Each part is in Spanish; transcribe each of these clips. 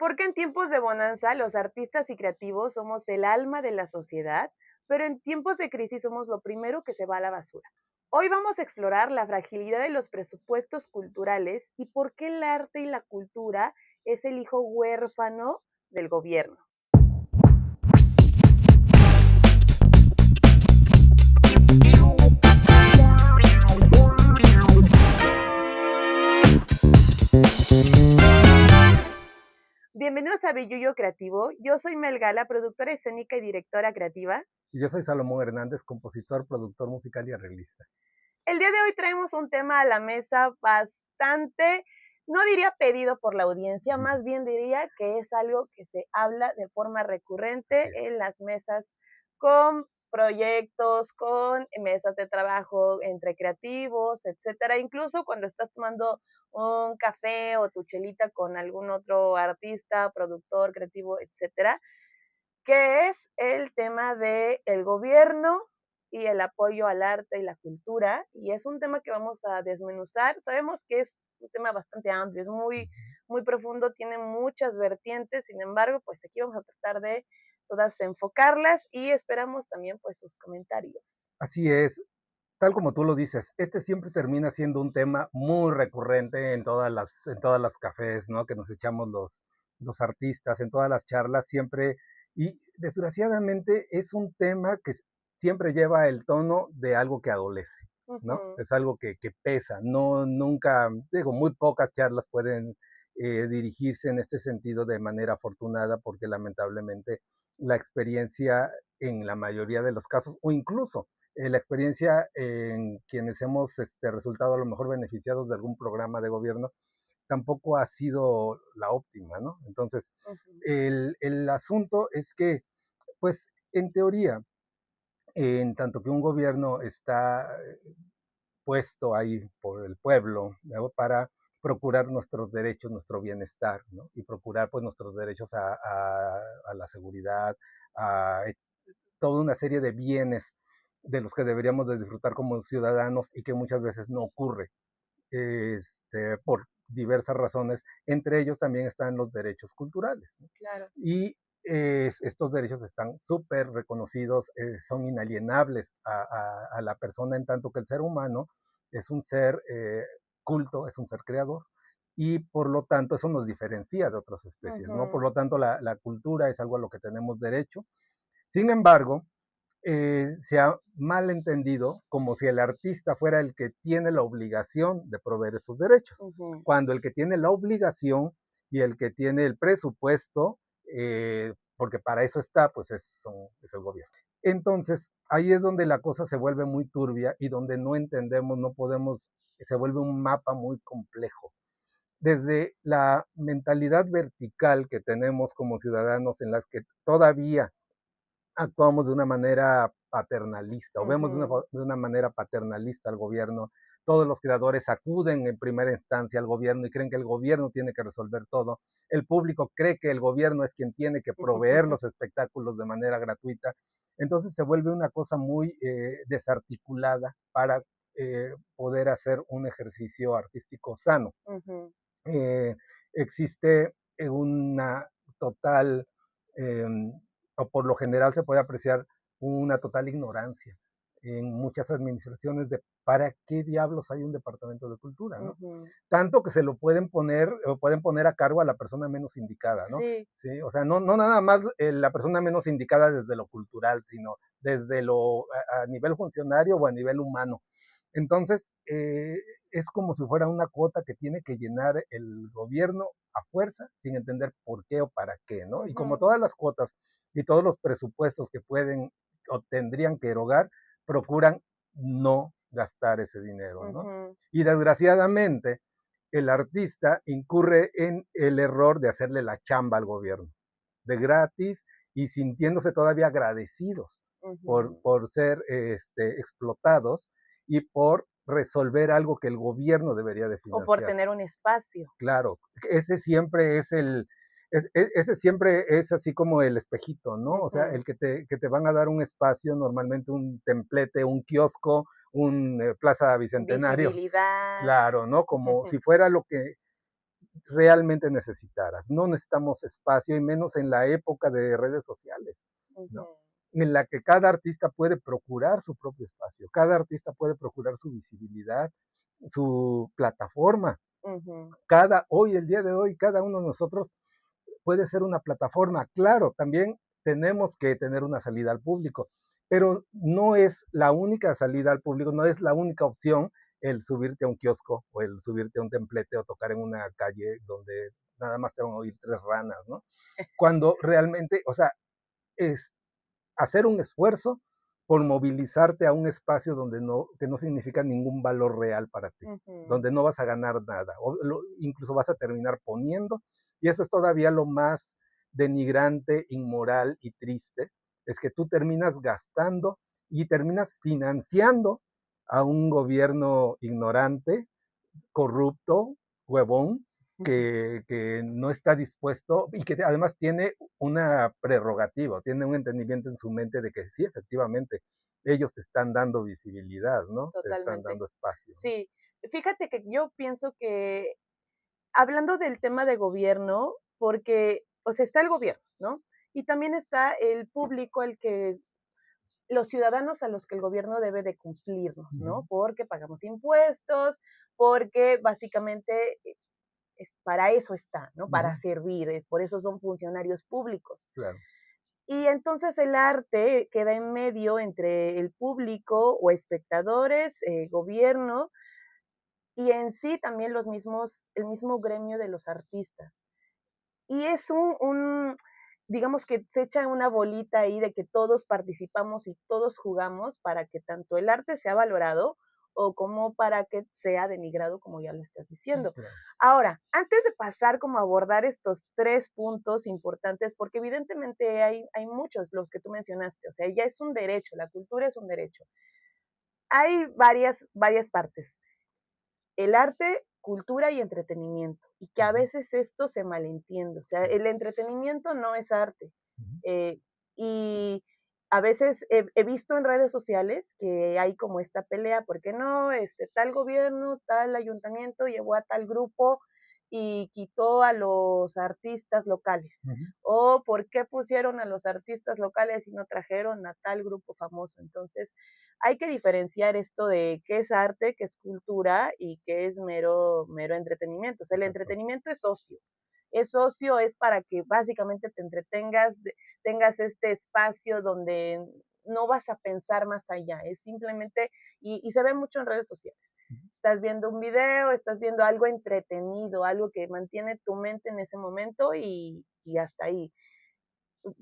Porque en tiempos de bonanza, los artistas y creativos somos el alma de la sociedad, pero en tiempos de crisis somos lo primero que se va a la basura. Hoy vamos a explorar la fragilidad de los presupuestos culturales y por qué el arte y la cultura es el hijo huérfano del gobierno. Bienvenidos a Bellullo Creativo. Yo soy Mel Gala, productora escénica y directora creativa. Y yo soy Salomón Hernández, compositor, productor musical y arreglista. El día de hoy traemos un tema a la mesa bastante, no diría pedido por la audiencia, más bien diría que es algo que se habla de forma recurrente en las mesas con proyectos, con mesas de trabajo entre creativos, etcétera. Incluso cuando estás tomando un café o tu chelita con algún otro artista, productor, creativo, etcétera, que es el tema del gobierno y el apoyo al arte y la cultura, y es un tema que vamos a desmenuzar. Sabemos que es un tema bastante amplio, es muy profundo, tiene muchas vertientes, sin embargo, pues aquí vamos a tratar de todas enfocarlas y esperamos también pues sus comentarios. Así es, tal como tú lo dices, este siempre termina siendo un tema muy recurrente en todas las cafés, ¿no? Que nos echamos los artistas, en todas las charlas, siempre, y desgraciadamente es un tema que siempre lleva el tono de algo que adolece, ¿no? Es algo que pesa, no, nunca, digo, muy pocas charlas pueden dirigirse en este sentido de manera afortunada, porque lamentablemente la experiencia en la mayoría de los casos, o incluso la experiencia en quienes hemos resultado a lo mejor beneficiados de algún programa de gobierno, tampoco ha sido la óptima, ¿no? Entonces, el asunto es que, pues, en teoría, en tanto que un gobierno está puesto ahí por el pueblo, ¿no? Para procurar nuestros derechos, nuestro bienestar, ¿no? Y procurar pues nuestros derechos a la seguridad, a toda una serie de bienes de los que deberíamos de disfrutar como ciudadanos y que muchas veces no ocurre por diversas razones. Entre ellos también están los derechos culturales, ¿no? Claro. Y estos derechos están súper reconocidos, son inalienables a la persona, en tanto que el ser humano es un ser culto, es un ser creador, y por lo tanto eso nos diferencia de otras especies, ¿no? Por lo tanto la cultura es algo a lo que tenemos derecho. Sin embargo, se ha mal entendido como si el artista fuera el que tiene la obligación de proveer esos derechos, cuando el que tiene la obligación y el que tiene el presupuesto, porque para eso está, pues es el gobierno. Entonces, ahí es donde la cosa se vuelve muy turbia y donde no entendemos, no podemos, se vuelve un mapa muy complejo. Desde la mentalidad vertical que tenemos como ciudadanos, en las que todavía actuamos de una manera paternalista, o vemos de una manera paternalista al gobierno. Todos los creadores acuden en primera instancia al gobierno y creen que el gobierno tiene que resolver todo. El público cree que el gobierno es quien tiene que proveer los espectáculos de manera gratuita. Entonces se vuelve una cosa muy desarticulada para poder hacer un ejercicio artístico sano. Eh, Existe una total, eh, o por lo general se puede apreciar una total ignorancia en muchas administraciones de para qué diablos hay un departamento de cultura, ¿no? Tanto que se lo pueden poner, o pueden poner a cargo a la persona menos indicada, ¿no? Sí. Sí, o sea, no nada más la persona menos indicada desde lo cultural, sino desde a nivel funcionario o a nivel humano. Entonces, es como si fuera una cuota que tiene que llenar el gobierno a fuerza, sin entender por qué o para qué, ¿no? Y como todas las cuotas y todos los presupuestos que pueden o tendrían que erogar, procuran no gastar ese dinero, ¿no? Y desgraciadamente, el artista incurre en el error de hacerle la chamba al gobierno, de gratis y sintiéndose todavía agradecidos por ser explotados y por resolver algo que el gobierno debería de financiar. O por tener un espacio. Claro, ese siempre es ese siempre es así como el espejito, ¿no? O sea, el que te van a dar un espacio, normalmente un templete, un kiosco, un Plaza Bicentenario. Visibilidad. Claro, ¿no? Como si fuera lo que realmente necesitaras. No necesitamos espacio, y menos en la época de redes sociales, ¿no? En la que cada artista puede procurar su propio espacio, cada artista puede procurar su visibilidad, su plataforma. Hoy, el día de hoy, cada uno de nosotros puede ser una plataforma. Claro, también tenemos que tener una salida al público, pero no es la única salida al público, no es la única opción el subirte a un kiosco o el subirte a un templete o tocar en una calle donde nada más te van a oír 3 ranas, ¿no? Cuando realmente, o sea, es hacer un esfuerzo por movilizarte a un espacio donde que no significa ningún valor real para ti, donde no vas a ganar nada, o incluso vas a terminar poniendo, y eso es todavía lo más denigrante, inmoral y triste, es que tú terminas gastando y terminas financiando a un gobierno ignorante, corrupto, huevón, que no está dispuesto y que además tiene una prerrogativa, tiene un entendimiento en su mente de que sí, efectivamente, ellos te están dando visibilidad, ¿no? Te están Totalmente. dando espacio. Sí, fíjate que yo pienso que hablando del tema de gobierno, porque, o sea, está el gobierno, ¿no? Y también está el público, los ciudadanos a los que el gobierno debe de cumplirnos, ¿no? Porque pagamos impuestos, porque básicamente para eso está, ¿no? Para servir, por eso son funcionarios públicos. Claro. Y entonces el arte queda en medio entre el público o espectadores, gobierno, y en sí también el mismo gremio de los artistas. Y es digamos que se echa una bolita ahí de que todos participamos y todos jugamos para que tanto el arte sea valorado o como para que sea denigrado, como ya lo estás diciendo. Claro. Ahora, antes de pasar como a abordar estos 3 puntos importantes, porque evidentemente hay muchos, los que tú mencionaste, o sea, ya es un derecho, la cultura es un derecho. Hay varias partes. El arte, cultura y entretenimiento, y que a veces esto se malentiende, o sea, Sí. el entretenimiento no es arte. Y a veces he visto en redes sociales que hay como esta pelea, porque no, tal gobierno, tal ayuntamiento llevó a tal grupo y quitó a los artistas locales. O por qué pusieron a los artistas locales y no trajeron a tal grupo famoso. Entonces, hay que diferenciar esto de qué es arte, qué es cultura y qué es mero entretenimiento. O sea, el entretenimiento es ocio. Es ocio, es para que básicamente te entretengas, tengas este espacio donde no vas a pensar más allá, es simplemente, y se ve mucho en redes sociales. Estás viendo un video, estás viendo algo entretenido, algo que mantiene tu mente en ese momento y hasta ahí.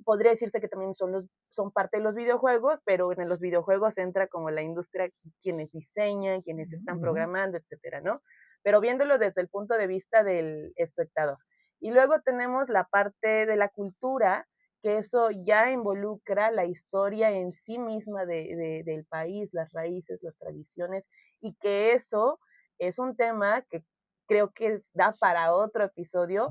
Podría decirse que también son parte de los videojuegos, pero en los videojuegos entra como la industria, quienes diseñan, quienes están programando, etcétera, ¿no? Pero viéndolo desde el punto de vista del espectador. Y luego tenemos la parte de la cultura, que eso ya involucra la historia en sí misma del país, las raíces, las tradiciones, y que eso es un tema que creo que da para otro episodio,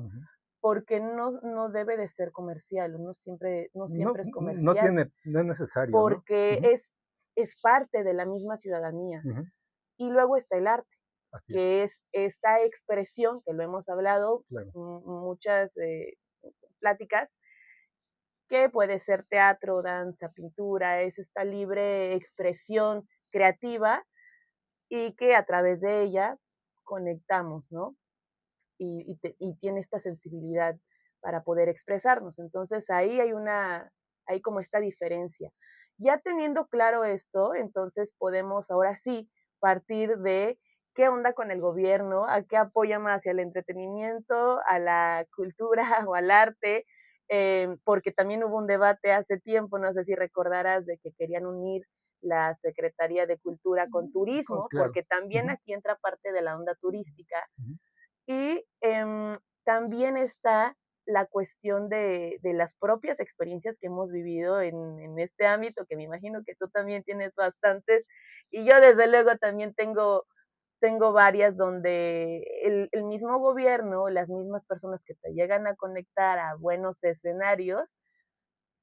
porque no debe de ser comercial, no siempre es comercial, No es necesario, ¿no? porque es parte de la misma ciudadanía. Y luego está el arte, Así es. que es esta expresión, que lo hemos hablado Claro. muchas pláticas, que puede ser teatro, danza, pintura, es esta libre expresión creativa y que a través de ella conectamos, ¿no? Y tiene esta sensibilidad para poder expresarnos. Entonces hay como esta diferencia. Ya teniendo claro esto, entonces podemos ahora sí partir de qué onda con el gobierno, a qué apoya más, hacia el entretenimiento, a la cultura o al arte, porque también hubo un debate hace tiempo, no sé si recordarás, de que querían unir la Secretaría de Cultura con turismo, Claro. porque también aquí entra parte de la onda turística. Y también está la cuestión de las propias experiencias que hemos vivido en este ámbito, que me imagino que tú también tienes bastantes, y yo desde luego también tengo varias donde el mismo gobierno, las mismas personas que te llegan a conectar a buenos escenarios,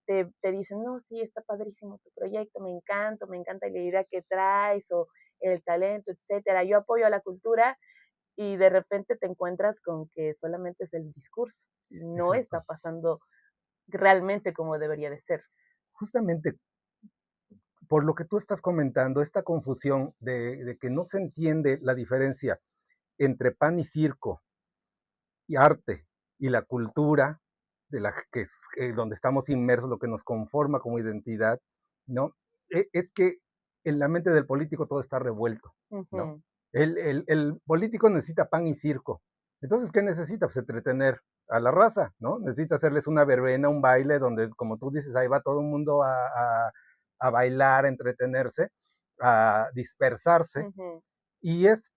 te dicen, no, sí, está padrísimo tu proyecto, me encanta la idea que traes o el talento, etcétera. Yo apoyo a la cultura, y de repente te encuentras con que solamente es el discurso y no está Exacto. pasando realmente como debería de ser. Justamente por lo que tú estás comentando, esta confusión de que no se entiende la diferencia entre pan y circo y arte y la cultura de la que es donde estamos inmersos, lo que nos conforma como identidad, ¿no? Es que en la mente del político todo está revuelto, ¿no? Ujú, El político necesita pan y circo. Entonces, ¿qué necesita? Pues entretener a la raza, ¿no? Necesita hacerles una verbena, un baile, donde, como tú dices, ahí va todo el mundo a bailar, a entretenerse, a dispersarse, ujú, y es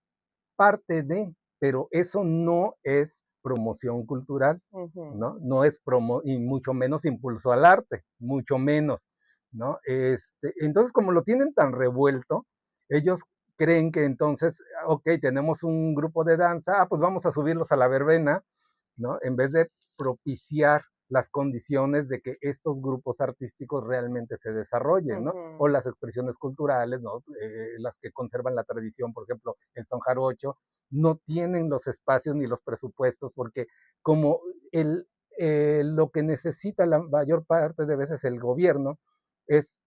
parte de, pero eso no es promoción cultural, ujú, ¿no? No es promo, y mucho menos impulso al arte, mucho menos, ¿no? Entonces, como lo tienen tan revuelto, ellos creen que entonces, ok, tenemos un grupo de danza, pues vamos a subirlos a la verbena, ¿no? En vez de propiciar las condiciones de que estos grupos artísticos realmente se desarrollen, ¿no? O ujú. las expresiones culturales, ¿no? Las que conservan la tradición, por ejemplo, el son jarocho, no tienen los espacios ni los presupuestos porque como lo que necesita la mayor parte de veces el gobierno es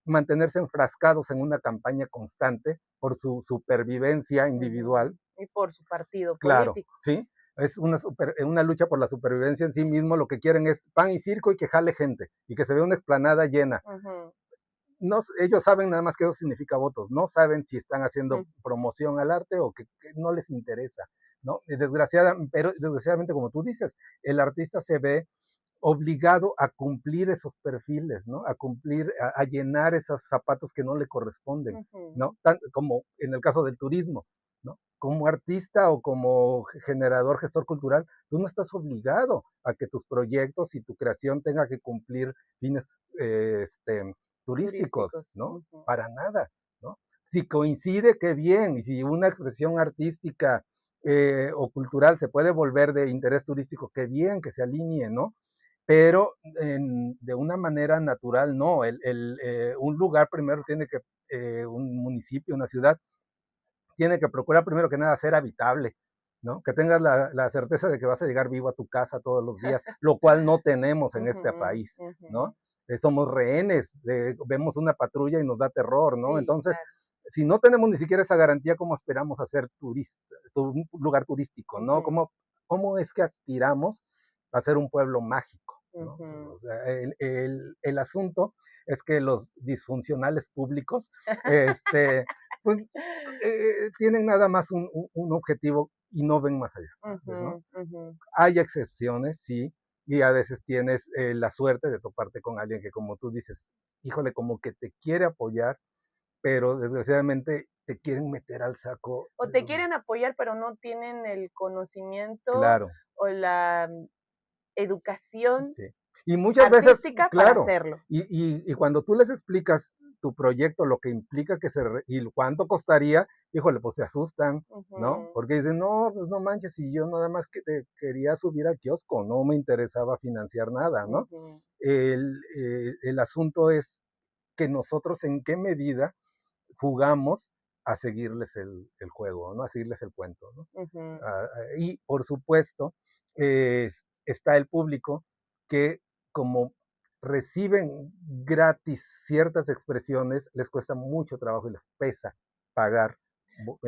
mantenerse enfrascados en una campaña constante por su supervivencia individual. Ujú. Y por su partido Claro, político. ¿sí? Es una lucha por la supervivencia en sí mismo, lo que quieren es pan y circo y que jale gente y que se vea una explanada llena. Ujú, No, ellos saben nada más que eso significa votos, no saben si están mm, haciendo promoción al arte o que no les interesa, ¿no? Pero desgraciadamente, como tú dices, el artista se ve obligado a cumplir esos perfiles, ¿no? A cumplir, a llenar esos zapatos que no le corresponden, ujú, ¿no? Como en el caso del turismo, ¿no? Como artista o como generador, gestor cultural, tú no estás obligado a que tus proyectos y tu creación tenga que cumplir fines turísticos, turísticos. ¿no? Ujú, Para nada, ¿no? Si coincide, qué bien, y si una expresión artística o cultural se puede volver de interés turístico, qué bien que se alinee, ¿no? Pero de una manera natural, no. Un lugar primero tiene que, un municipio, una ciudad, tiene que procurar primero que nada ser habitable, ¿no? Que tengas la certeza de que vas a llegar vivo a tu casa todos los días, lo cual no tenemos en este ujú, país, ¿no? ujú. Somos rehenes, vemos una patrulla y nos da terror, ¿no? Sí, Entonces, claro. si no tenemos ni siquiera esa garantía, ¿cómo aspiramos a ser un lugar turístico, ¿no? Ujú, ¿Cómo es que aspiramos a ser un pueblo mágico, ¿no? ujú. O sea, el asunto es que los disfuncionales públicos, este, pues tienen nada más un objetivo y no ven más allá, Ujú, ¿no? ujú. Hay excepciones, sí, y a veces tienes la suerte de toparte con alguien que, como tú dices, híjole, como que te quiere apoyar, pero desgraciadamente te quieren meter al saco. O te quieren apoyar, pero no tienen el conocimiento Claro, o la educación sí. Y muchas veces, artística para claro, hacerlo. y cuando tú les explicas tu proyecto, lo que implica y cuánto costaría, híjole, pues se asustan, ¿no? Ujú, Porque dicen, no, pues no manches, si yo nada más que te quería subir al kiosco, no me interesaba financiar nada, ¿no? ujú, El asunto es que nosotros en qué medida jugamos a seguirles el juego, ¿no? A seguirles el cuento, ¿no? ujú. Y por supuesto, está el público que como reciben gratis ciertas expresiones, les cuesta mucho trabajo y les pesa pagar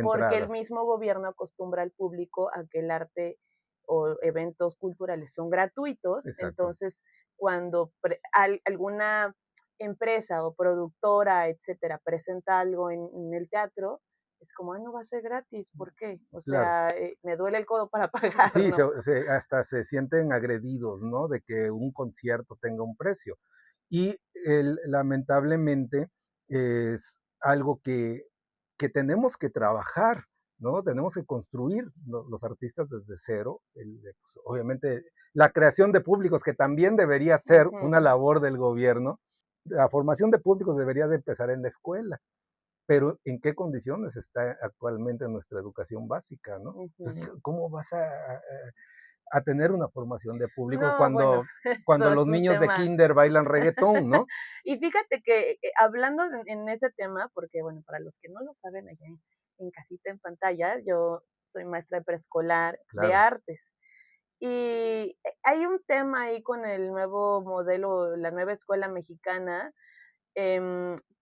Porque el entradas. mismo gobierno acostumbra al público a que el arte o eventos culturales son gratuitos, Exacto. entonces cuando alguna empresa o productora, etcétera, presenta algo en el teatro, es como, "Ay, no va a ser gratis, ¿por qué? O Claro. sea, me duele el codo para Sí, pagarlo". hasta se sienten agredidos, ¿no? De que un concierto tenga un precio. Y lamentablemente es algo que tenemos que trabajar, ¿no? Tenemos que construir los artistas desde cero. Pues, obviamente, la creación de públicos, que también debería ser una Ujú, labor del gobierno. La formación de públicos debería de empezar en la escuela, pero ¿en qué condiciones está actualmente nuestra educación básica, ¿no? Entonces, ujú. ¿cómo vas a tener una formación de público No, bueno, cuando eso los es un niños de tema. kinder bailan reggaetón, ¿no? Y fíjate que hablando en ese tema, porque bueno, para los que no lo saben allá en casita en pantalla, yo soy maestra de preescolar de Claro. artes. Y hay un tema ahí con el nuevo modelo, la nueva escuela mexicana,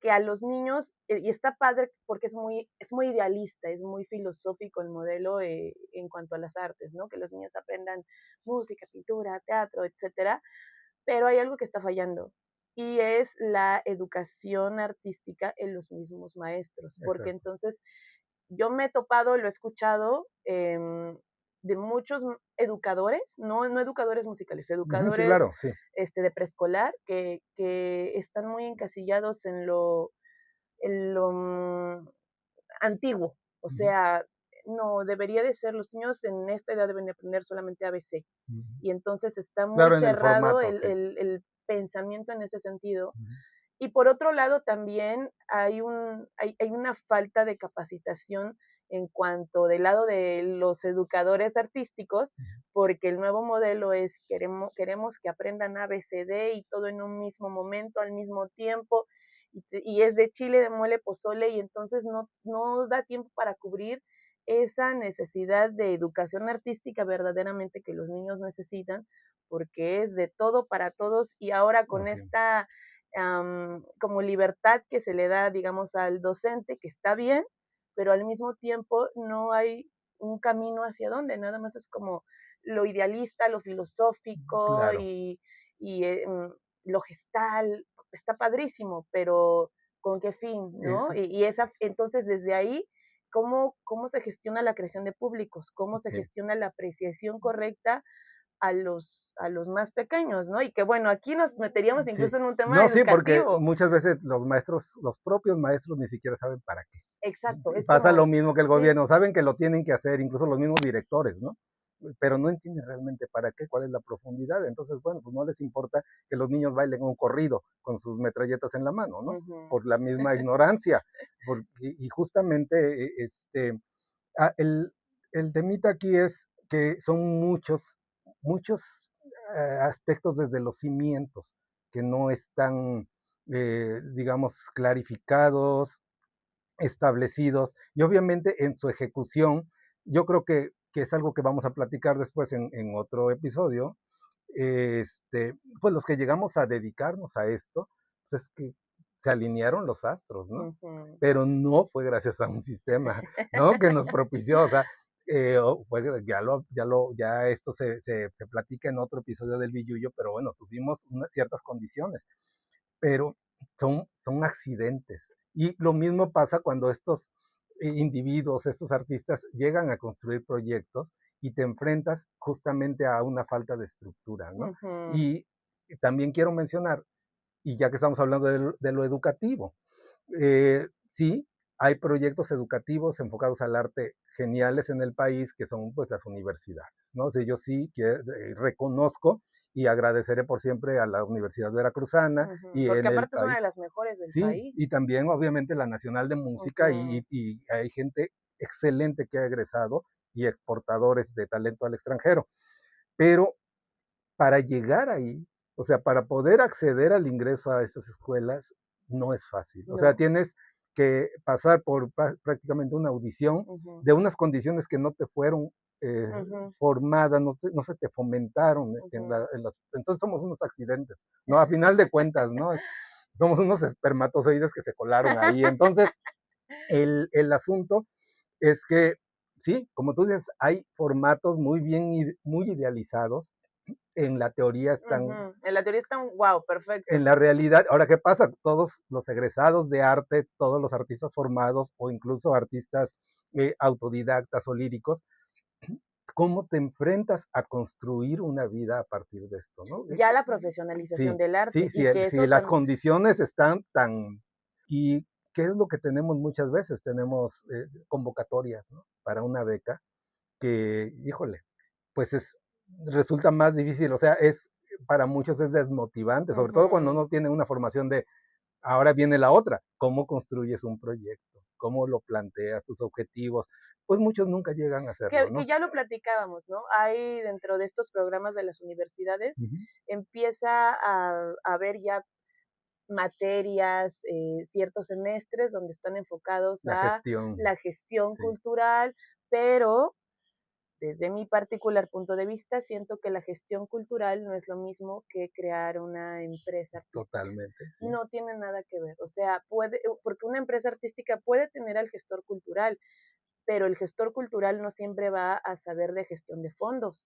que a los niños, y está padre porque es muy idealista, es muy filosófico el modelo en cuanto a las artes, ¿no? Que los niños aprendan música, pintura, teatro, etcétera, pero hay algo que está fallando y es la educación artística en los mismos maestros, porque Exacto. entonces yo me he topado, lo he escuchado de muchos educadores, no educadores musicales, Ujú, sí, educadores claro, sí. de preescolar que están muy encasillados en lo antiguo. O Ujú, sea, no, debería de ser, los niños en esta edad deben de aprender solamente ABC. ujú. Y entonces está muy Claro, en el cerrado formato, sí. el pensamiento en ese sentido. Ujú. Y por otro lado, también hay una falta de capacitación en cuanto del lado de los educadores artísticos, porque el nuevo modelo es queremos que aprendan ABCD y todo en un mismo momento, al mismo tiempo, y es de chile, de mole, pozole, y entonces no da tiempo para cubrir esa necesidad de educación artística verdaderamente que los niños necesitan, porque es de todo para todos, y ahora con Así es. esta como libertad que se le da, digamos, al docente, que está bien, pero al mismo tiempo no hay un camino hacia dónde, nada más es como lo idealista, lo filosófico Claro. y lo gestal, está padrísimo, pero ¿con qué fin, no? Entonces desde ahí, ¿cómo se gestiona la creación de públicos? ¿Cómo se Sí. gestiona la apreciación correcta a los más pequeños, ¿no? Y que bueno, aquí nos meteríamos Sí. incluso en un tema No, sí, porque educativo. muchas veces los maestros, los propios maestros ni siquiera saben para qué. Exacto, Y es pasa lo como, mismo que el sí, gobierno, saben que lo tienen que hacer, incluso los mismos directores, ¿no? Pero no entienden realmente para qué, cuál es la profundidad. Entonces, bueno, pues no les importa que los niños bailen un corrido con sus metralletas en la mano, ¿no? ujú, Por la misma ignorancia. Y justamente, el temita aquí es que son muchos aspectos desde los cimientos que no están, digamos, clarificados, establecidos, y obviamente en su ejecución, yo creo que es algo que vamos a platicar después en otro episodio. Pues los que llegamos a dedicarnos a esto, pues es que se alinearon los astros, ¿no? ujú. Pero no fue gracias a un sistema, ¿no? Que nos propició, o sea, ya esto se platica en otro episodio del Billuyo, pero bueno, tuvimos unas ciertas condiciones, pero son accidentes. Y lo mismo pasa cuando estos individuos, estos artistas llegan a construir proyectos y te enfrentas justamente a una falta de estructura, ¿no? Ujú, Y también quiero mencionar, y ya que estamos hablando de lo educativo, sí, hay proyectos educativos enfocados al arte geniales en el país, que son pues las universidades, ¿no? O sea, yo sí que reconozco y agradeceré por siempre a la Universidad Veracruzana ujú, y porque en el aparte es una país. de las mejores del Sí, y país. también obviamente la Nacional de Música Ujú, y hay gente excelente que ha egresado y exportadores de talento al extranjero. Pero para llegar ahí, o sea, para poder acceder al ingreso a estas escuelas, no es fácil. O sea, no, tienes que pasar por prácticamente una audición ujú, de unas condiciones que no te fueron eh, ujú, formadas, no se te fomentaron ujú. entonces somos unos accidentes, ¿no? A final de cuentas, ¿no? Somos unos espermatozoides que se colaron ahí. Entonces, el asunto es que, sí, como tú dices, hay formatos muy bien, muy idealizados, en la teoría están, Ujú. En la teoría está un wow, en perfecto. la realidad, ahora, ¿qué pasa? Todos los egresados de arte, todos los artistas formados o incluso artistas autodidactas o líricos, ¿cómo te enfrentas a construir una vida a partir de esto, no? Ya la profesionalización Sí, del sí, arte y que si eso las también, condiciones están tan... ¿Y qué es lo que tenemos muchas veces? Tenemos convocatorias, ¿no? Para una beca que, híjole, pues resulta más difícil, o sea, para muchos es desmotivante, sobre todo cuando ujú, no tienen una formación de, ahora viene la otra, ¿cómo construyes un proyecto? ¿Cómo lo planteas, tus objetivos? Pues muchos nunca llegan a hacerlo, que ¿no? ya lo platicábamos, ¿no? Hay dentro de estos programas de las universidades, Ujú. empieza a haber ya materias, ciertos semestres donde están enfocados La a gestión, la gestión sí. cultural, pero desde mi particular punto de vista, siento que la gestión cultural no es lo mismo que crear una empresa artística. Totalmente, sí. No tiene nada que ver. O sea, porque una empresa artística puede tener al gestor cultural, pero el gestor cultural no siempre va a saber de gestión de fondos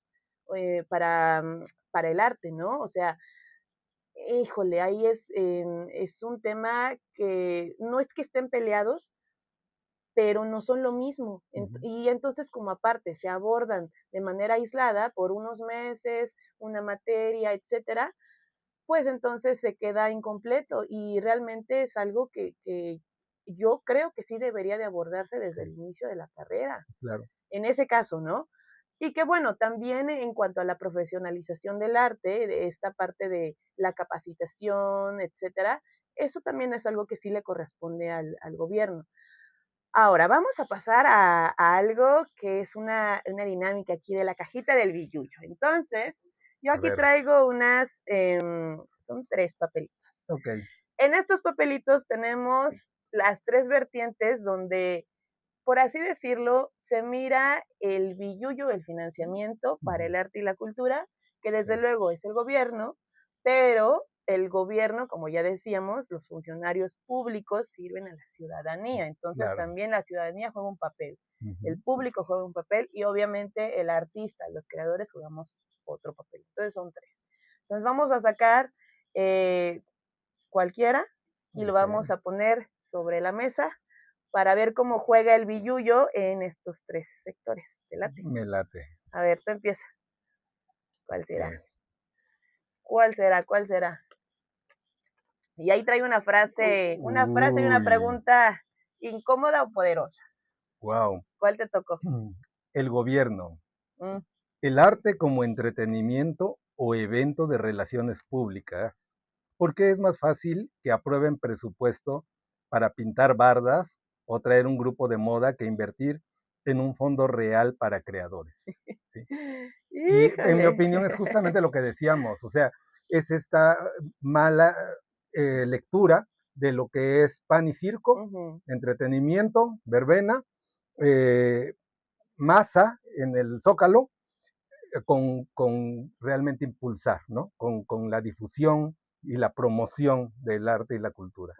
para el arte, ¿no? O sea, híjole, ahí es un tema que no es que estén peleados, pero no son lo mismo. Y entonces, como aparte se abordan de manera aislada por unos meses, una materia, etcétera, pues entonces se queda incompleto y realmente es algo que yo creo que sí debería de abordarse desde el inicio de la carrera. Claro. En ese caso, ¿no? Y que bueno, también en cuanto a la profesionalización del arte, de esta parte de la capacitación, etcétera, eso también es algo que sí le corresponde al gobierno. Ahora, vamos a pasar a algo que es una dinámica aquí de la cajita del billuyo. Entonces, yo aquí traigo son 3 papelitos. Ok. En estos papelitos tenemos las 3 vertientes donde, por así decirlo, se mira el billuyo, el financiamiento para el arte y la cultura, que desde luego es el gobierno, pero el gobierno, como ya decíamos, los funcionarios públicos sirven a la ciudadanía, entonces también la ciudadanía juega un papel, el público juega un papel y obviamente el artista, los creadores jugamos otro papel, entonces son 3. Entonces vamos a sacar cualquiera y lo vamos a poner sobre la mesa para ver cómo juega el billuyo en estos 3 sectores. ¿Te late? Me late. A ver, tú empieza. ¿Cuál será? ¿Cuál será? ¿Cuál será? Y ahí trae una frase y una pregunta incómoda o poderosa. Wow. ¿Cuál te tocó? El gobierno. El arte como entretenimiento o evento de relaciones públicas. ¿Por qué es más fácil que aprueben presupuesto para pintar bardas o traer un grupo de moda que invertir en un fondo real para creadores? ¿Sí? Y en mi opinión es justamente lo que decíamos, o sea, es esta mala lectura de lo que es pan y circo, entretenimiento, verbena, masa en el Zócalo, con realmente impulsar, ¿no? Con la difusión y la promoción del arte y la cultura.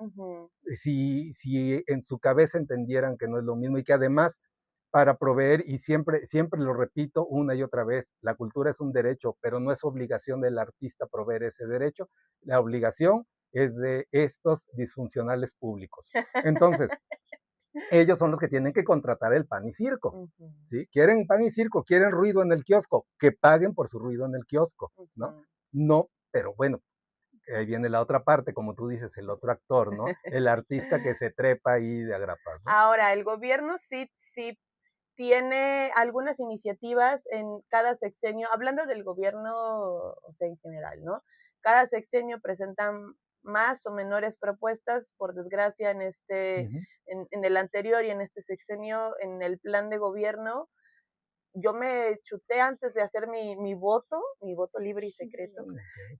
Si en su cabeza entendieran que no es lo mismo y que además para proveer, y siempre lo repito una y otra vez, la cultura es un derecho, pero no es obligación del artista proveer ese derecho, la obligación es de estos disfuncionales públicos. Entonces, ellos son los que tienen que contratar el pan y circo, ¿sí? Quieren pan y circo, quieren ruido en el kiosco, que paguen por su ruido en el kiosco, ¿no? No, pero bueno, ahí viene la otra parte, como tú dices, el otro actor, ¿no? El artista que se trepa ahí de agrapas, ¿no? Ahora, el gobierno sí tiene algunas iniciativas en cada sexenio, hablando del gobierno, o sea, en general, ¿no? Cada sexenio presentan más o menores propuestas, por desgracia, en el anterior y en este sexenio, en el plan de gobierno, yo me chuté antes de hacer mi voto libre y secreto,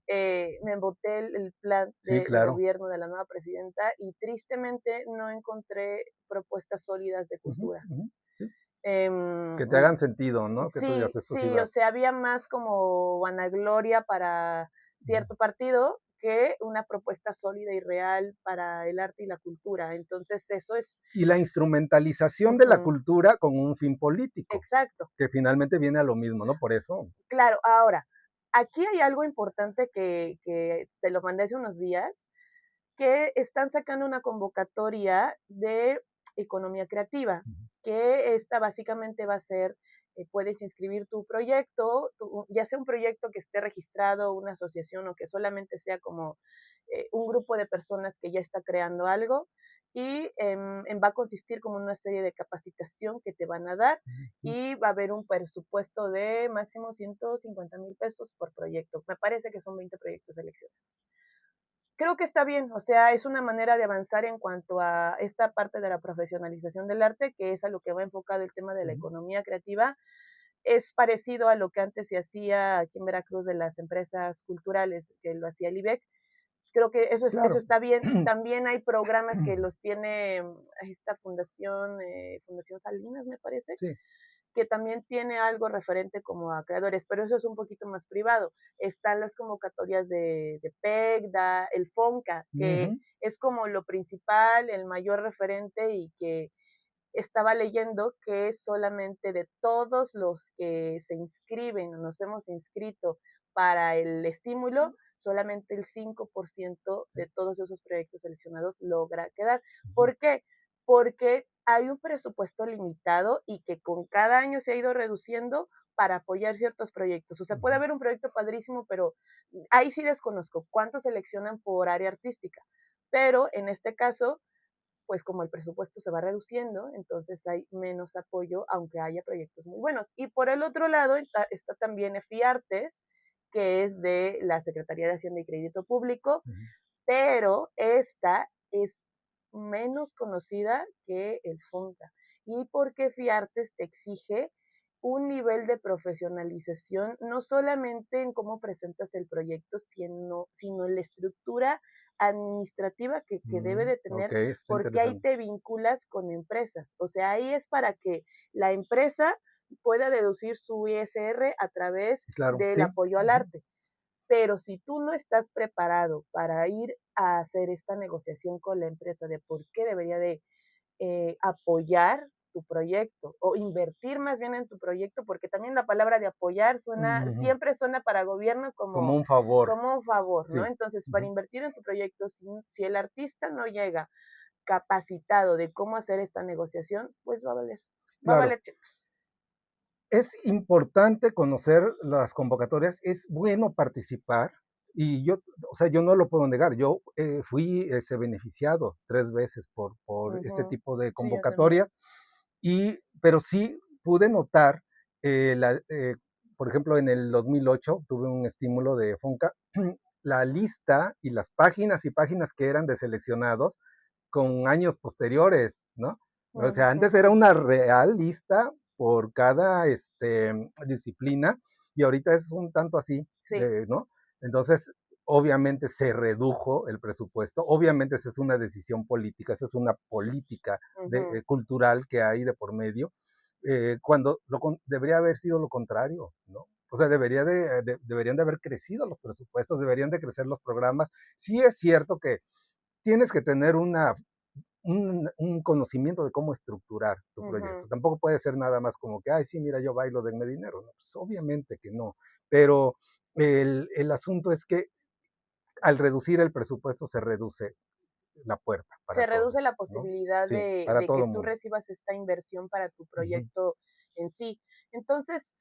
me voté el plan de gobierno de la nueva presidenta y tristemente no encontré propuestas sólidas de cultura. Que te hagan sentido, ¿no? Que sí, tú digas, esto sí, o sea, había más como vanagloria para cierto partido que una propuesta sólida y real para el arte y la cultura. Entonces, eso es... Y la instrumentalización de la cultura con un fin político. Exacto. Que finalmente viene a lo mismo, ¿no? Por eso. Claro, ahora, aquí hay algo importante que te lo mandé hace unos días, que están sacando una convocatoria de economía creativa, que esta básicamente va a ser, puedes inscribir tu proyecto, ya sea un proyecto que esté registrado, una asociación o que solamente sea como un grupo de personas que ya está creando algo y va a consistir como una serie de capacitación que te van a dar y va a haber un presupuesto de máximo 150,000 pesos por proyecto. Me parece que son 20 proyectos seleccionados. Creo que está bien, o sea, es una manera de avanzar en cuanto a esta parte de la profesionalización del arte, que es a lo que va enfocado el tema de la economía creativa. Es parecido a lo que antes se hacía aquí en Veracruz de las empresas culturales, que lo hacía el IBEC. Creo que eso está bien. También hay programas que los tiene esta fundación Salinas, me parece, que también tiene algo referente como a creadores, pero eso es un poquito más privado. Están las convocatorias de PECDA, el FONCA, que es como lo principal, el mayor referente, y que estaba leyendo que solamente de todos los que se inscriben o nos hemos inscrito para el estímulo, solamente el 5% de todos esos proyectos seleccionados logra quedar. ¿Por qué? Porque hay un presupuesto limitado y que con cada año se ha ido reduciendo para apoyar ciertos proyectos. O sea, puede haber un proyecto padrísimo, pero ahí sí desconozco cuántos seleccionan por área artística. Pero en este caso, pues como el presupuesto se va reduciendo, entonces hay menos apoyo, aunque haya proyectos muy buenos. Y por el otro lado está también EFIARTES, que es de la Secretaría de Hacienda y Crédito Público, pero esta es menos conocida que el FONCA. ¿Y porque FIARTES te exige un nivel de profesionalización, no solamente en cómo presentas el proyecto, sino en la estructura administrativa que debe de tener, porque ahí te vinculas con empresas. O sea, ahí es para que la empresa pueda deducir su ISR a través del apoyo al arte. Pero si tú no estás preparado para ir a hacer esta negociación con la empresa de por qué debería de apoyar tu proyecto o invertir más bien en tu proyecto, porque también la palabra de apoyar siempre suena para gobierno como un favor, ¿no? Entonces, para invertir en tu proyecto, si el artista no llega capacitado de cómo hacer esta negociación, pues va a valer chicos. Es importante conocer las convocatorias, es bueno participar, y yo no lo puedo negar, yo fui beneficiado 3 veces por este tipo de convocatorias, pero sí pude notar, por ejemplo, en el 2008 tuve un estímulo de FONCA, la lista y las páginas que eran de seleccionados con años posteriores, ¿no? O sea, antes era una real lista por cada disciplina, y ahorita es un tanto así, ¿no? Entonces, obviamente se redujo el presupuesto, obviamente esa es una decisión política, esa es una política cultural que hay de por medio, cuando debería haber sido lo contrario, ¿no? O sea, deberían de haber crecido los presupuestos, deberían de crecer los programas. Sí es cierto que tienes que tener un conocimiento de cómo estructurar tu proyecto. Tampoco puede ser nada más como que, ay, sí, mira, yo bailo, denme dinero. No, pues obviamente que no. Pero el asunto es que al reducir el presupuesto se reduce la puerta. Se reduce la posibilidad, ¿no? de que tú recibas esta inversión para tu proyecto en sí. Entonces,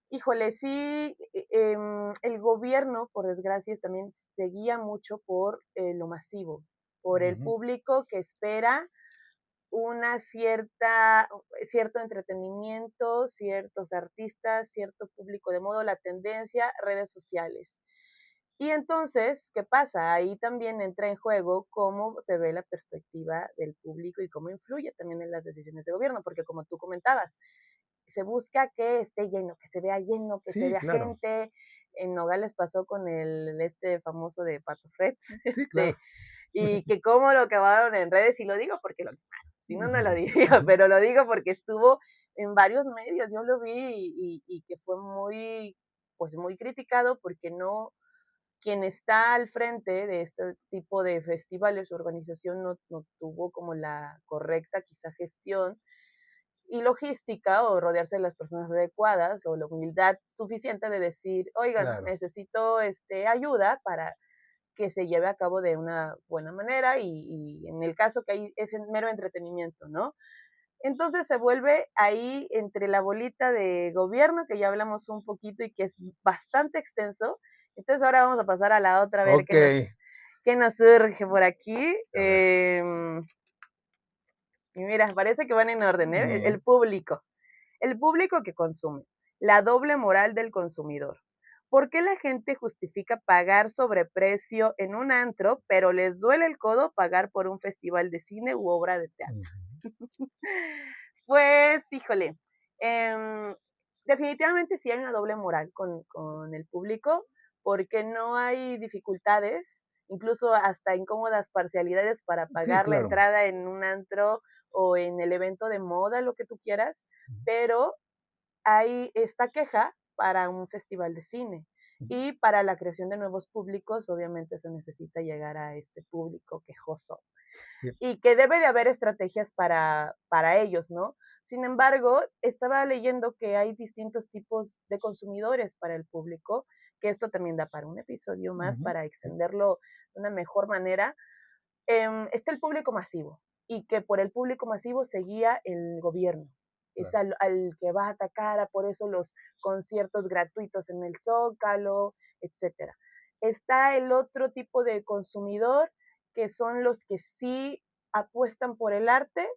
híjole, sí, el gobierno, por desgracia, también se guía mucho por lo masivo, por el público que espera cierto entretenimiento, ciertos artistas, cierto público de modo, la tendencia, redes sociales. Y entonces, ¿qué pasa? Ahí también entra en juego cómo se ve la perspectiva del público y cómo influye también en las decisiones de gobierno, porque como tú comentabas, se busca que esté lleno, que se vea lleno, que se vea gente. En Nogales pasó con este famoso de Pato Frets, y que cómo lo acabaron en redes, y lo digo porque si no, no lo diría, pero lo digo porque estuvo en varios medios, yo lo vi y que fue muy criticado porque quien está al frente de este tipo de festivales, su organización no tuvo como la correcta quizá gestión y logística o rodearse de las personas adecuadas o la humildad suficiente de decir, oigan, necesito ayuda para que se lleve a cabo de una buena manera y en el caso que ahí es mero entretenimiento, ¿no? Entonces se vuelve ahí entre la bolita de gobierno, que ya hablamos un poquito y que es bastante extenso. Entonces ahora vamos a pasar a la otra, a ver qué nos surge por aquí. Y mira, parece que van en orden, ¿eh? El público que consume, la doble moral del consumidor. ¿Por qué la gente justifica pagar sobreprecio en un antro, pero les duele el codo pagar por un festival de cine u obra de teatro? Pues, híjole, definitivamente sí hay una doble moral con el público, porque no hay dificultades, incluso hasta incómodas parcialidades para pagar la entrada en un antro o en el evento de moda, lo que tú quieras, pero hay esta queja para un festival de cine. Y para la creación de nuevos públicos, obviamente se necesita llegar a este público quejoso. Sí. Y que debe de haber estrategias para ellos, ¿no? Sin embargo, estaba leyendo que hay distintos tipos de consumidores para el público, que esto también da para un episodio más, para extenderlo de una mejor manera. Está el público masivo, y que por el público masivo seguía el gobierno. Es Claro. al que va a atacar, por eso los conciertos gratuitos en el Zócalo, etcétera. Está el otro tipo de consumidor, que son los que sí apuestan por el arte,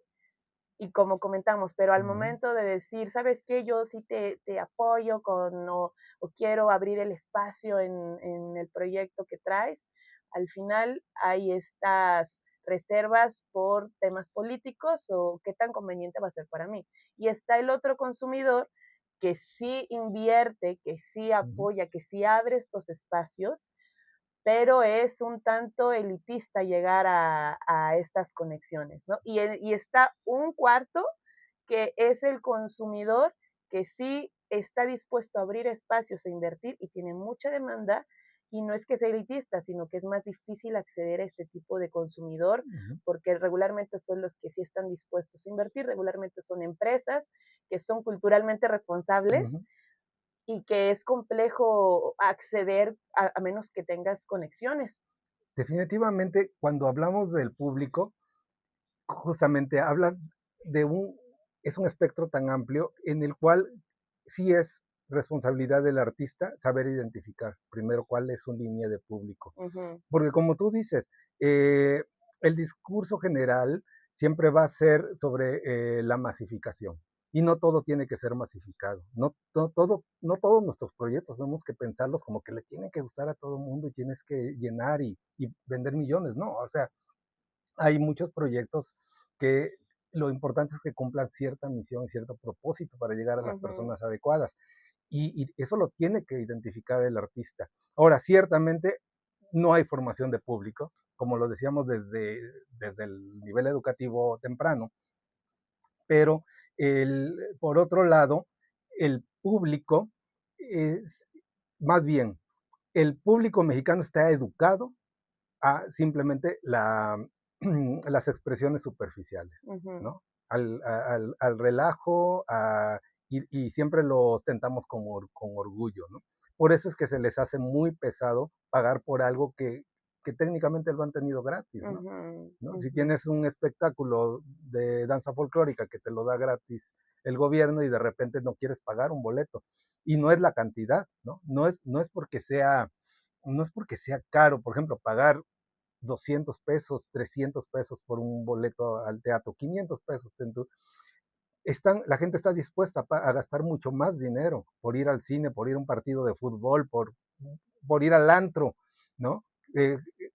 y como comentamos, pero al momento de decir, ¿sabes qué? Yo sí te apoyo o quiero abrir el espacio en el proyecto que traes, al final hay estas reservas por temas políticos o qué tan conveniente va a ser para mí. Y está el otro consumidor que sí invierte, que sí apoya, que sí abre estos espacios, pero es un tanto elitista llegar a estas conexiones, ¿no? Y está un cuarto que es el consumidor que sí está dispuesto a abrir espacios e invertir y tiene mucha demanda, y no es que sea elitista, sino que es más difícil acceder a este tipo de consumidor, porque regularmente son los que sí están dispuestos a invertir, regularmente son empresas que son culturalmente responsables y que es complejo acceder a menos que tengas conexiones. Definitivamente, cuando hablamos del público, justamente hablas de es un espectro tan amplio en el cual sí es responsabilidad del artista saber identificar primero cuál es su línea de público. Porque como tú dices, el discurso general siempre va a ser sobre la masificación. Y no todo tiene que ser masificado. No todos nuestros proyectos tenemos que pensarlos como que le tienen que gustar a todo el mundo y tienes que llenar y vender millones. No, o sea, hay muchos proyectos que lo importante es que cumplan cierta misión y cierto propósito para llegar a las personas adecuadas. Y eso lo tiene que identificar el artista. Ahora, ciertamente no hay formación de público, como lo decíamos desde el nivel educativo temprano, pero por otro lado, el público es, más bien, el público mexicano está educado a simplemente las expresiones superficiales, ¿no? Al relajo, y siempre lo ostentamos con orgullo, ¿no? Por eso es que se les hace muy pesado pagar por algo que técnicamente lo han tenido gratis, ¿no? ¿No? Si tienes un espectáculo de danza folclórica que te lo da gratis el gobierno y de repente no quieres pagar un boleto, y no es la cantidad, ¿no? No es porque sea caro, por ejemplo, pagar 200 pesos, 300 pesos por un boleto al teatro, 500 pesos. La gente está dispuesta a gastar mucho más dinero por ir al cine, por ir a un partido de fútbol, por ir al antro, ¿no?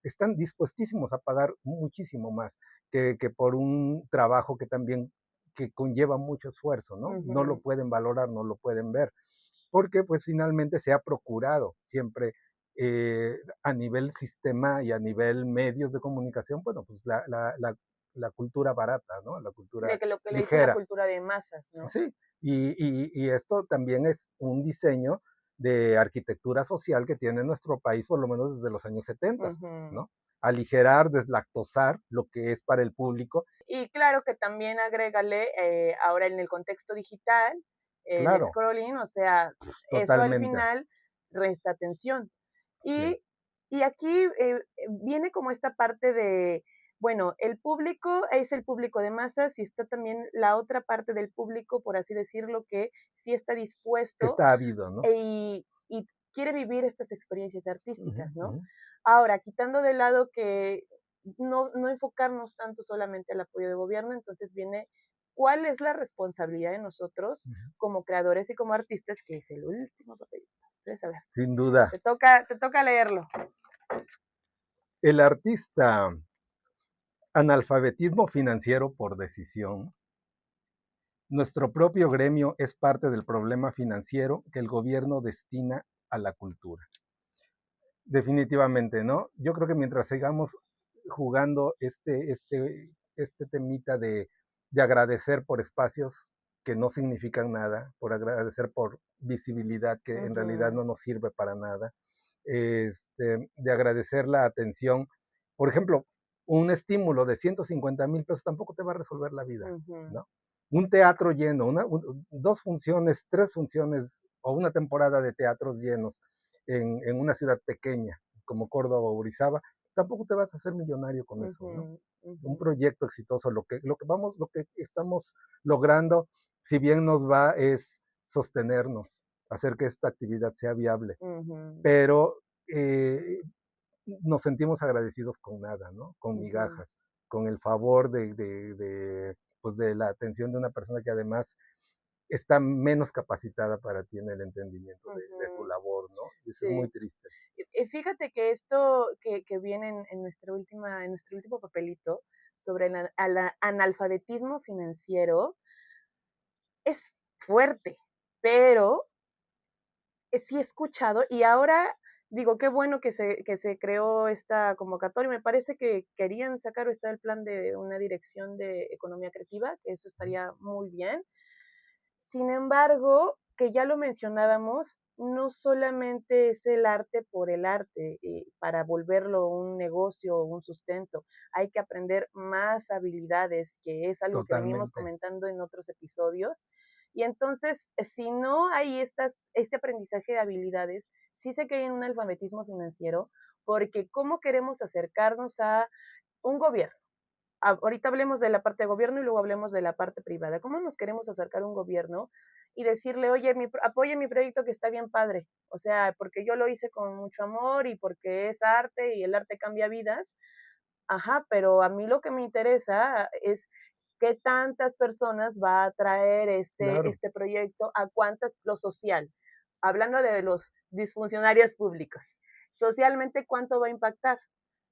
Están dispuestísimos a pagar muchísimo más que por un trabajo que también que conlleva mucho esfuerzo, ¿no? No lo pueden valorar, no lo pueden ver, porque pues finalmente se ha procurado siempre a nivel sistema y a nivel medios de comunicación, bueno, pues la cultura barata, ¿no? La cultura De lo que le dicen la ligera. cultura de masas, ¿no? Sí, y esto también es un diseño de arquitectura social que tiene nuestro país por lo menos desde los años 70, ¿no? Aligerar, deslactosar lo que es para el público. Y claro que también agrégale ahora en el contexto digital, el Claro, scrolling, o sea, eso al totalmente. final resta atención. Sí. Y aquí viene como esta parte de, bueno, el público es el público de masas y está también la otra parte del público, por así decirlo, que sí está Que dispuesto está habido, ¿no? y quiere vivir estas experiencias Ujú, artísticas, ¿no? ujú. Ahora, quitando de lado que no enfocarnos tanto solamente al apoyo de gobierno, entonces viene cuál es la responsabilidad de nosotros como creadores y como artistas, que es el último papelito. Entonces, a ver, Sin duda. te toca leerlo. El artista, analfabetismo financiero por decisión. Nuestro propio gremio es parte del problema financiero que el gobierno destina a la cultura. Definitivamente, ¿no? Yo creo que mientras sigamos jugando este temita de agradecer por espacios que no significan nada, por agradecer por visibilidad que en realidad no nos sirve para nada, de agradecer la atención. Por ejemplo, un estímulo de 150,000 pesos tampoco te va a resolver la vida, ¿no? Un teatro lleno, dos funciones, tres funciones o una temporada de teatros llenos en una ciudad pequeña como Córdoba o Orizaba, tampoco te vas a hacer millonario con eso, ¿no? Un proyecto exitoso, lo que estamos logrando, si bien nos va, es sostenernos, hacer que esta actividad sea viable, pero nos sentimos agradecidos con nada, ¿no? Con migajas, con el favor pues de la atención de una persona que además está menos capacitada para ti en el entendimiento de tu labor, ¿no? Y eso es muy triste. Fíjate que esto que viene en nuestro último papelito sobre el analfabetismo financiero es fuerte, pero sí he escuchado y ahora digo, qué bueno que se creó esta convocatoria. Me parece que querían sacar o está el plan de una dirección de economía creativa, que eso estaría muy bien. Sin embargo, que ya lo mencionábamos, no solamente es el arte por el arte, para volverlo un negocio o un sustento. Hay que aprender más habilidades, que es algo que venimos comentando en otros episodios. Y entonces, si no hay este aprendizaje de habilidades, sí se cae en un alfabetismo financiero, porque ¿cómo queremos acercarnos a un gobierno? Ahorita hablemos de la parte de gobierno y luego hablemos de la parte privada. ¿Cómo nos queremos acercar a un gobierno y decirle, oye, apoye mi proyecto que está bien padre? O sea, porque yo lo hice con mucho amor y porque es arte y el arte cambia vidas. Ajá, pero a mí lo que me interesa es qué tantas personas va a traer este proyecto, a cuántas, lo social. Hablando de los disfuncionarios públicos. Socialmente, ¿cuánto va a impactar?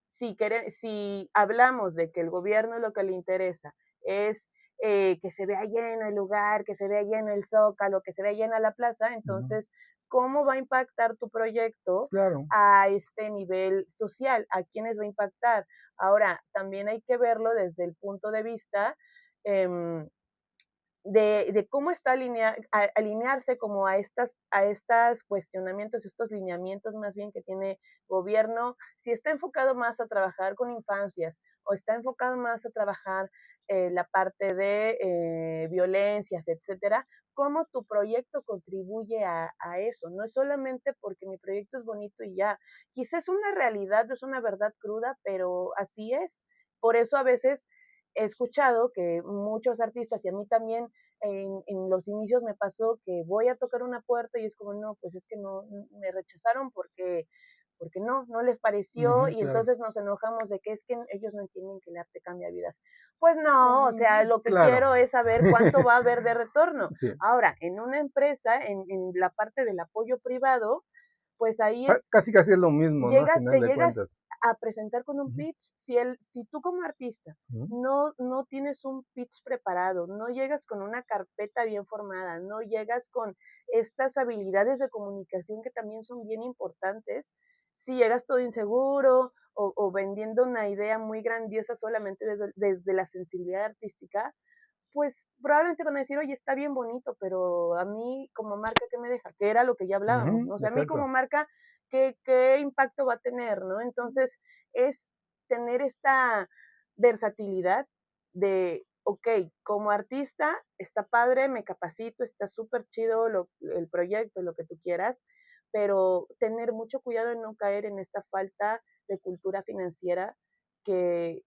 Si hablamos de que el gobierno lo que le interesa es que se vea lleno el lugar, que se vea lleno el zócalo, que se vea llena la plaza, entonces, ¿cómo va a impactar tu proyecto a este nivel social? ¿A quiénes va a impactar? Ahora, también hay que verlo desde el punto de vista de cómo está alinearse como a estas cuestionamientos, estos lineamientos más bien que tiene gobierno, si está enfocado más a trabajar con infancias o está enfocado más a trabajar la parte de violencias, etcétera, cómo tu proyecto contribuye a eso. No es solamente porque mi proyecto es bonito y ya. Quizás es una realidad, es una verdad cruda, pero así es. Por eso a veces he escuchado que muchos artistas, y a mí también en los inicios me pasó, que voy a tocar una puerta y es como, no, pues es que no, me rechazaron porque no les pareció y entonces nos enojamos de que es que ellos no entienden que el arte cambia vidas. Pues no, o sea, lo que quiero es saber cuánto va a haber de retorno. Ahora, en una empresa, en la parte del apoyo privado, pues ahí es... Casi es lo mismo, ¿no? Te llegas a presentar con un pitch, si tú como artista no tienes un pitch preparado, no llegas con una carpeta bien formada, no llegas con estas habilidades de comunicación que también son bien importantes, si llegas todo inseguro o vendiendo una idea muy grandiosa solamente desde la sensibilidad artística, pues probablemente van a decir, oye, está bien bonito, pero a mí como marca, ¿qué me deja? Que era lo que ya hablábamos, ¿no? O sea, a mí como marca, ¿qué impacto va a tener, no? Entonces, es tener esta versatilidad de, ok, como artista, está padre, me capacito, está súper chido el proyecto, lo que tú quieras, pero tener mucho cuidado en no caer en esta falta de cultura financiera que,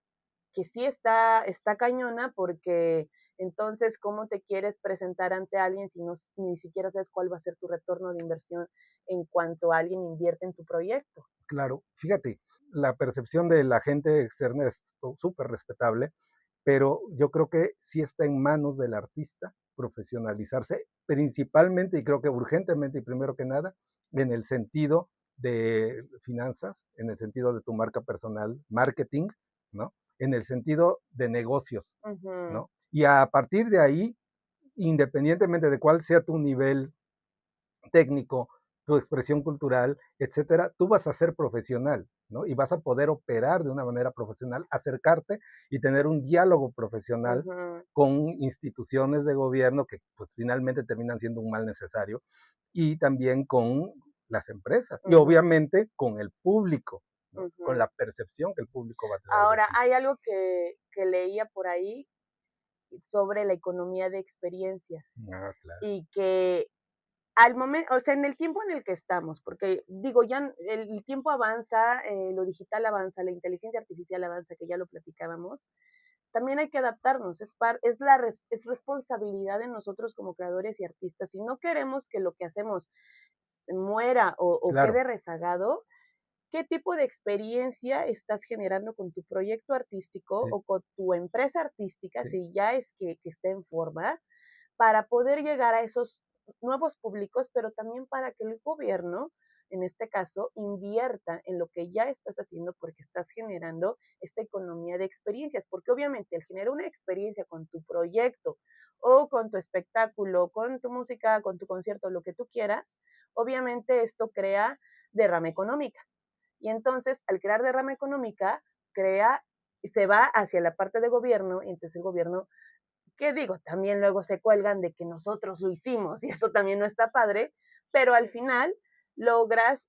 que sí está cañona porque entonces, ¿cómo te quieres presentar ante alguien si ni siquiera sabes cuál va a ser tu retorno de inversión en cuanto alguien invierte en tu proyecto? Claro, fíjate, la percepción de la gente externa es súper respetable, pero yo creo que sí está en manos del artista profesionalizarse principalmente y creo que urgentemente y primero que nada en el sentido de finanzas, en el sentido de tu marca personal, marketing, ¿no? En el sentido de negocios, ¿no? Y a partir de ahí, independientemente de cuál sea tu nivel técnico, tu expresión cultural, etcétera, tú vas a ser profesional. ¿no? Y vas a poder operar de una manera profesional, acercarte y tener un diálogo profesional Ujú. con instituciones de gobierno que pues finalmente terminan siendo un mal necesario, y también con las empresas y Ujú, obviamente con el público, ¿no? Con ujú. la percepción que el público va a tener de Ahora, ti. hay algo que leía por ahí sobre la economía de experiencias Ah, claro. y que al momento, o sea, en el tiempo en el que estamos, porque digo, ya el tiempo avanza, lo digital avanza, la inteligencia artificial avanza, que ya lo platicábamos, también hay que adaptarnos, es responsabilidad de nosotros como creadores y artistas. Si no queremos que lo que hacemos muera o Claro, quede rezagado, ¿qué tipo de experiencia estás generando con tu proyecto artístico sí, o con tu empresa artística, sí, si ya es que esté en forma, para poder llegar a esos nuevos públicos, pero también para que el gobierno, en este caso, invierta en lo que ya estás haciendo porque estás generando esta economía de experiencias? Porque obviamente el generar una experiencia con tu proyecto o con tu espectáculo, con tu música, con tu concierto, lo que tú quieras, obviamente esto crea derrama económica. Y entonces, al crear derrama económica, crea, se va hacia la parte de gobierno, y entonces el gobierno, que digo, también luego se cuelgan de que nosotros lo hicimos y eso también no está padre, pero al final logras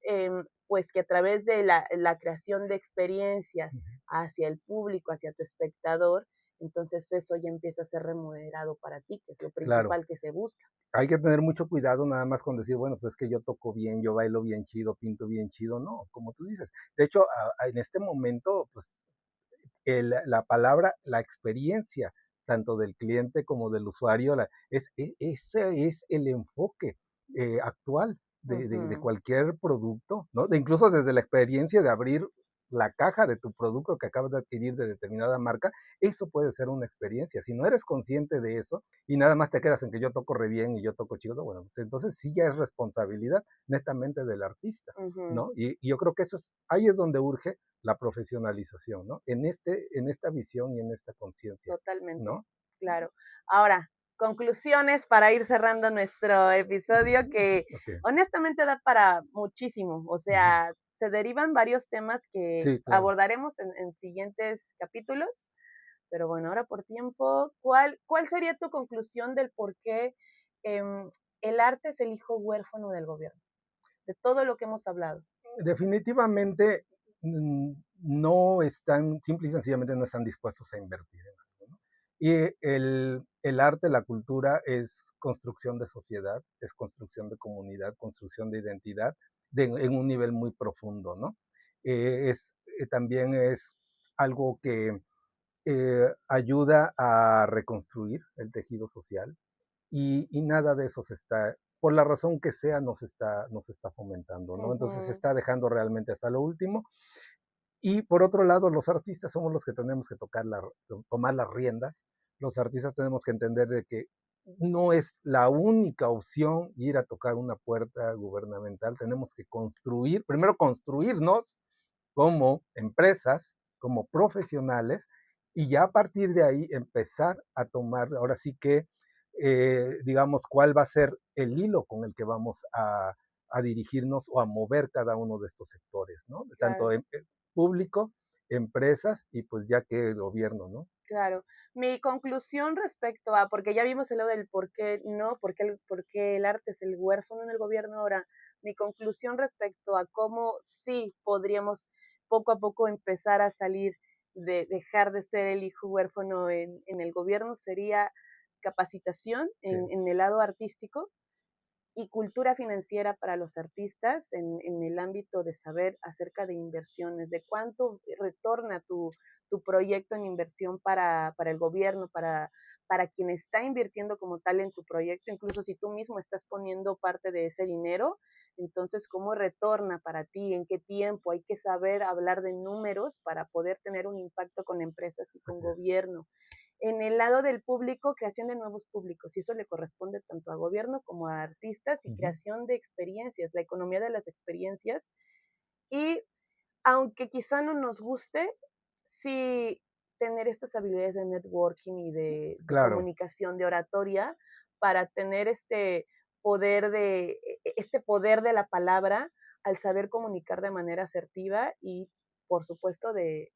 pues que a través de la creación de experiencias hacia el público, hacia tu espectador, entonces eso ya empieza a ser remunerado para ti, que es lo claro. principal que se busca. Hay que tener mucho cuidado nada más con decir, bueno, pues es que yo toco bien, yo bailo bien chido, pinto bien chido, no, como tú dices. De hecho, en este momento, pues la palabra, la experiencia, tanto del cliente como del usuario, ese es el enfoque actual de Ujú. cualquier producto, ¿no? Incluso desde la experiencia de abrir la caja de tu producto que acabas de adquirir de determinada marca, eso puede ser una experiencia. Si no eres consciente de eso y nada más te quedas en que yo toco re bien y yo toco chido, bueno, pues entonces sí ya es responsabilidad netamente del artista, Ujú. ¿no? Y yo creo que eso es, ahí es donde urge la profesionalización, ¿no? En esta visión y en esta conciencia, Totalmente, ¿no? claro. Ahora, conclusiones para ir cerrando nuestro episodio que Ok, honestamente da para muchísimo, o sea, se derivan varios temas que sí, claro. abordaremos en siguientes capítulos, pero bueno, ahora por tiempo, ¿cuál sería tu conclusión del por qué el arte es el hijo huérfano del gobierno? De todo lo que hemos hablado. Definitivamente no están, simple y sencillamente no están dispuestos a invertir en algo, ¿no? Y el arte, la cultura es construcción de sociedad, es construcción de comunidad, construcción de identidad en un nivel muy profundo, ¿no? También es algo que ayuda a reconstruir el tejido social y nada de eso se está, por la razón que sea, nos está fomentando, ¿no? Entonces se Ujú, está dejando realmente hasta lo último. Y por otro lado, los artistas somos los que tenemos que tomar las riendas. Los artistas tenemos que entender de que no es la única opción ir a tocar una puerta gubernamental. Tenemos que construir, primero construirnos como empresas, como profesionales, y ya a partir de ahí empezar a tomar, ahora sí que, digamos, cuál va a ser el hilo con el que vamos a dirigirnos o a mover cada uno de estos sectores, ¿no? Tanto claro. público, empresas y pues ya que el gobierno, ¿no? Claro. Mi conclusión respecto a, porque ya vimos el lado del por qué no, por qué el arte es el huérfano en el gobierno ahora, mi conclusión respecto a cómo sí podríamos poco a poco empezar a salir de dejar de ser el hijo huérfano en el gobierno sería capacitación Sí, en el lado artístico y cultura financiera para los artistas en el ámbito de saber acerca de inversiones, de cuánto retorna tu proyecto en inversión para el gobierno, para quien está invirtiendo como tal en tu proyecto, incluso si tú mismo estás poniendo parte de ese dinero, entonces cómo retorna para ti, en qué tiempo, hay que saber hablar de números para poder tener un impacto con empresas y con así es. gobierno. En el lado del público, creación de nuevos públicos, y eso le corresponde tanto a gobierno como a artistas y Ujú. creación de experiencias, la economía de las experiencias. Y aunque quizá no nos guste, sí tener estas habilidades de networking y de Claro, comunicación, de oratoria, para tener este poder de la palabra al saber comunicar de manera asertiva y por supuesto, de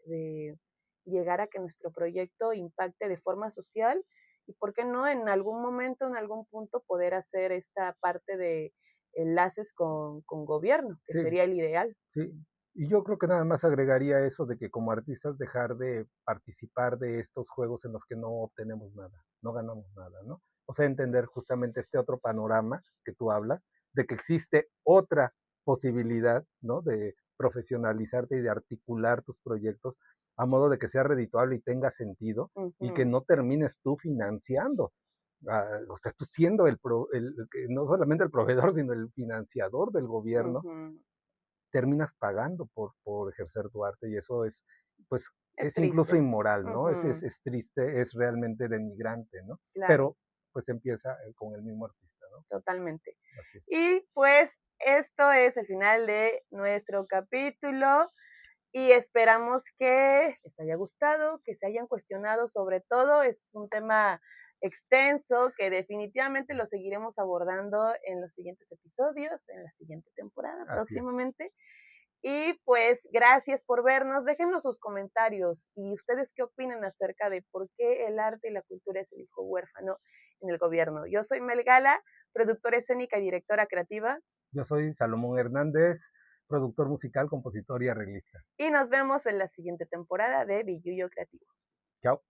llegar a que nuestro proyecto impacte de forma social y, ¿por qué no?, en algún momento, en algún punto, poder hacer esta parte de enlaces con gobierno, que Sí, sería el ideal. sí. Y yo creo que nada más agregaría eso de que como artistas dejar de participar de estos juegos en los que no obtenemos nada, no ganamos nada, ¿no? O sea, entender justamente este otro panorama que tú hablas, de que existe otra posibilidad, ¿no? De profesionalizarte y de articular tus proyectos a modo de que sea redituable y tenga sentido y que Ujú, no termines tú financiando. O sea, tú siendo no solamente el proveedor, sino el financiador del gobierno, ujú. terminas pagando por ejercer tu arte y eso es, pues, Es es incluso triste. inmoral, ¿no? Ujú, Es triste, es realmente denigrante, ¿no? claro. Pero pues empieza con el mismo artista, ¿no? Totalmente. Así es. Y pues esto es el final de nuestro capítulo y esperamos que les haya gustado, que se hayan cuestionado sobre todo. Es un tema extenso que definitivamente lo seguiremos abordando en los siguientes episodios, en la siguiente temporada Así es. próximamente. Y pues gracias por vernos. Déjenos sus comentarios y ustedes qué opinan acerca de por qué el arte y la cultura es el hijo huérfano en el gobierno. Yo soy Mel Gala, productora escénica y directora creativa, Yo soy Salomón Hernández, productor musical, compositor y arreglista. y nos vemos en la siguiente temporada de Billullo Creativo. Chao.